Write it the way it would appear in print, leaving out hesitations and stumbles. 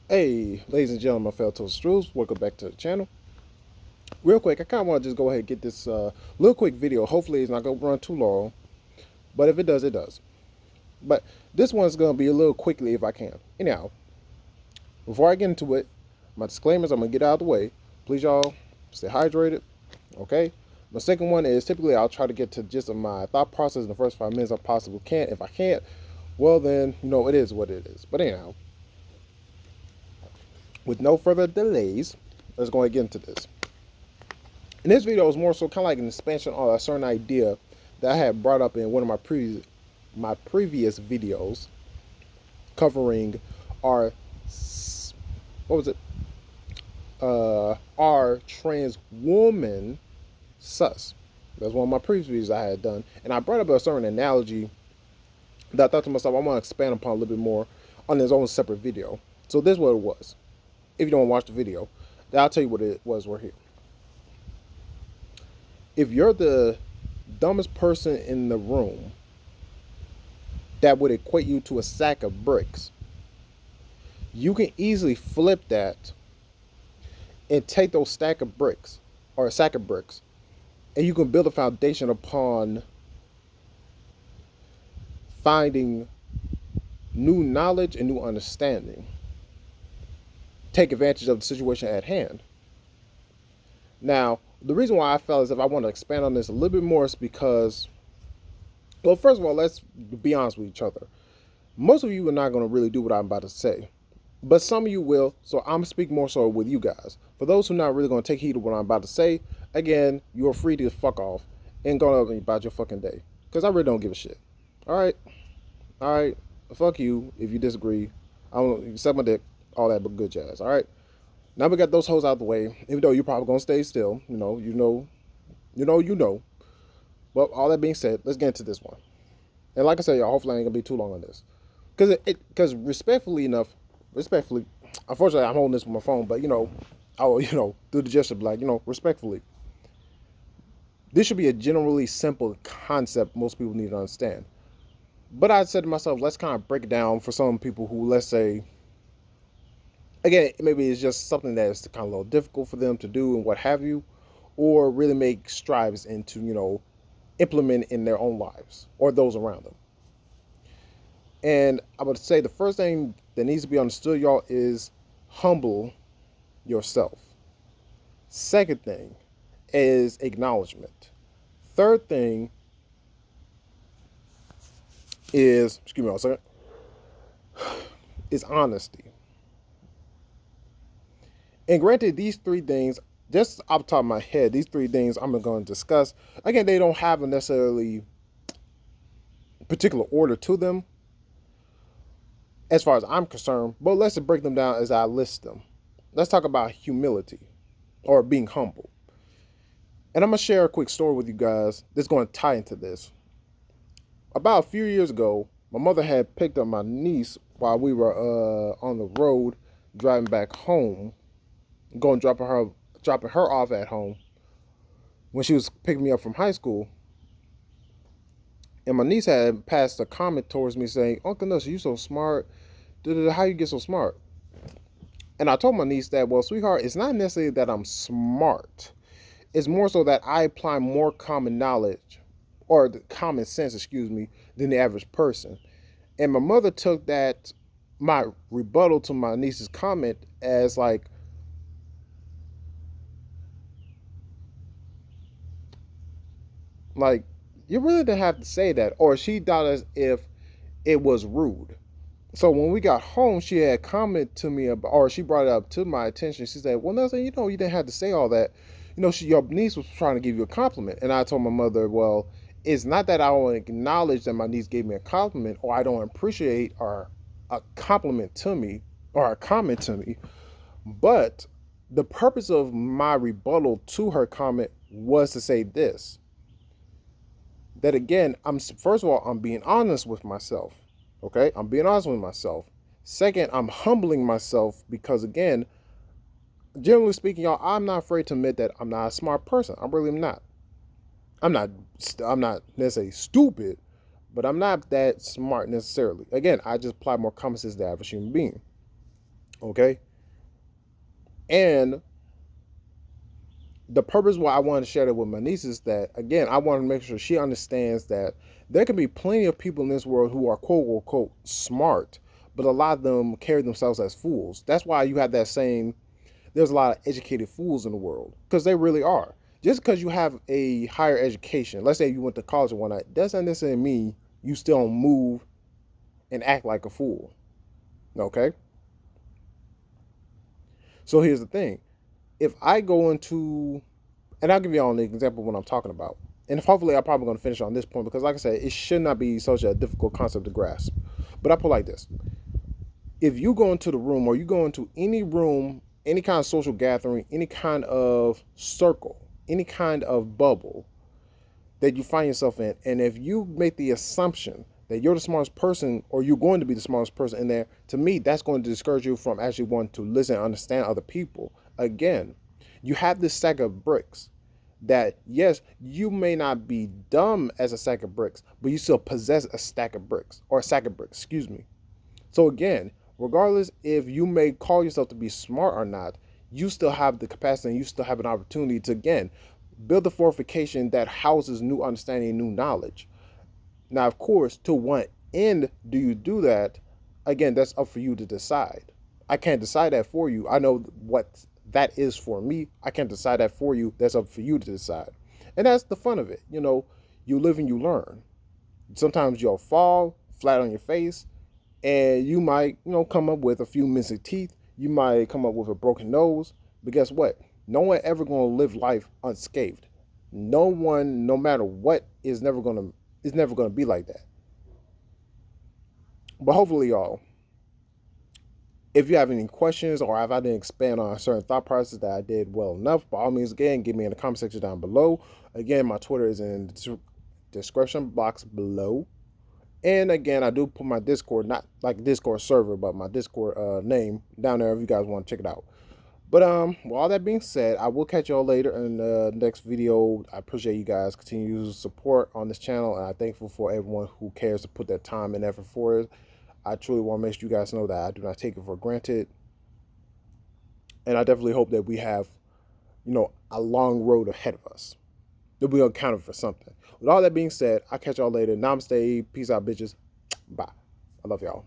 Hey, ladies and gentlemen, my fellow Toast Strews, welcome back to the channel. Real quick, I kind of want to just go ahead and get this little quick video. Hopefully, it's not going to run too long, but if it does, it does. But this one's going to be a little quickly if I can. Anyhow, before I get into it, my disclaimers I'm going to get out of the way. Please, y'all, stay hydrated, okay? My second one is typically I'll try to get to just my thought process in the first 5 minutes I possibly can. If I can't, well, then, it is what it is. But anyhow, with no further delays, let's go ahead and get into this. And this video is more so kind of like an expansion on a certain idea that I had brought up in one of my previous videos covering our what was it? Our trans woman sus. That's one of my previous videos I had done, and I brought up a certain analogy that I thought to myself I want to expand upon a little bit more on its own separate video. So this is what it was. If you don't watch the video, then I'll tell you what it was. We're here. If you're the dumbest person in the room, that would equate you to a sack of bricks. You can easily flip that and take those stack of bricks or a sack of bricks, and you can build a foundation upon finding new knowledge and new understanding. Take advantage of the situation at hand. Now, the reason why I felt as if I want to expand on this a little bit more is because, well, first of all, let's be honest with each other. Most of you are not going to really do what I'm about to say, but some of you will, so I'm speaking more so with you guys. For those who are not really going to take heed of what I'm about to say, again, you're free to fuck off and go about your fucking day, because I really don't give a shit. All right? All right? Fuck you if you disagree. I don't suck my dick, all that but good jazz. All right? Now we got those hoes out the way, even though you're probably going to stay still. But all that being said, let's get into this one. And like I said, y'all, hopefully I ain't going to be too long on this. Because respectfully, unfortunately, I'm holding this with my phone, but I will, do the gesture, like, respectfully. This should be a generally simple concept most people need to understand. But I said to myself, let's kind of break it down for some people who, let's say, again, maybe it's just something that's kind of a little difficult for them to do and what have you, or really make strides into, implement in their own lives or those around them. And I would say the first thing that needs to be understood, y'all, is humble yourself. Second thing is acknowledgement. Third thing is, excuse me one second, is honesty. And granted, these three things, just off the top of my head, these three things I'm going to discuss, again, they don't have a necessarily particular order to them as far as I'm concerned, but let's just break them down as I list them. Let's talk about humility or being humble. And I'm going to share a quick story with you guys that's going to tie into this. About a few years ago, my mother had picked up my niece while we were on the road driving back home, going dropping her off at home when she was picking me up from high school. And my niece had passed a comment towards me saying, "Uncle Nuss, you so smart. How you get so smart?" And I told my niece that, well, sweetheart, it's not necessarily that I'm smart. It's more so that I apply more common knowledge or the common sense, excuse me, than the average person. And my mother took that, my rebuttal to my niece's comment, as like, you really didn't have to say that. Or she thought as if it was rude. So when we got home, she had commented to me about, or she brought it up to my attention. She said, "Well, Nelson, you didn't have to say all that. Your niece was trying to give you a compliment." And I told my mother, "Well, it's not that I don't acknowledge that my niece gave me a compliment, or I don't appreciate or a compliment to me or a comment to me, but the purpose of my rebuttal to her comment was to say this: that again, first of all, I'm being honest with myself. Okay, I'm being honest with myself. Second, I'm humbling myself because, again, generally speaking, y'all, I'm not afraid to admit that I'm not a smart person. I really am not. I'm not. I'm not necessarily stupid, but I'm not that smart necessarily. Again, I just apply more common sense to the average human being. Okay. And the purpose why I wanted to share that with my niece is that, again, I want to make sure she understands that there can be plenty of people in this world who are quote unquote smart, but a lot of them carry themselves as fools. That's why you have that saying, there's a lot of educated fools in the world, because they really are. Just because you have a higher education, let's say you went to college and whatnot, doesn't necessarily mean you still don't move and act like a fool. Okay? So here's the thing. If I go into, and I'll give you all an example of what I'm talking about. And hopefully I'm probably going to finish on this point because, like I said, it should not be such a difficult concept to grasp. But I put it like this. If you go into the room, or you go into any room, any kind of social gathering, any kind of circle, any kind of bubble that you find yourself in, and if you make the assumption that you're the smartest person, or you're going to be the smartest person in there, to me, that's going to discourage you from actually wanting to listen and understand other people. Again, you have this stack of bricks that, yes, you may not be dumb as a stack of bricks, but you still possess a stack of bricks, or a sack of bricks, excuse me. So again, regardless if you may call yourself to be smart or not, you still have the capacity and you still have an opportunity to, again, build the fortification that houses new understanding and new knowledge. Now, of course, to what end do you do that? Again, that's up for you to decide. I can't decide that for you. I know what that is for me. I can't decide that for you. That's up for you to decide. And that's the fun of it. You live and you learn. Sometimes you'll fall flat on your face, and you might, come up with a few missing teeth. You might come up with a broken nose. But guess what? No one ever going to live life unscathed. No one, no matter what, is never going to be like that. But hopefully, y'all, if you have any questions, or if I didn't expand on a certain thought process that I did well enough, by all means, again, give me in the comment section down below. Again, my Twitter is in the description box below. And again, I do put my Discord, not like Discord server, but my Discord name down there if you guys want to check it out. But with all that being said, I will catch y'all later in the next video. I appreciate you guys' continued support on this channel, and I'm thankful for everyone who cares to put that time and effort for it. I truly want to make sure you guys know that I do not take it for granted. And I definitely hope that we have, a long road ahead of us. That we accounted for something. With all that being said, I'll catch y'all later. Namaste. Peace out, bitches. Bye. I love y'all.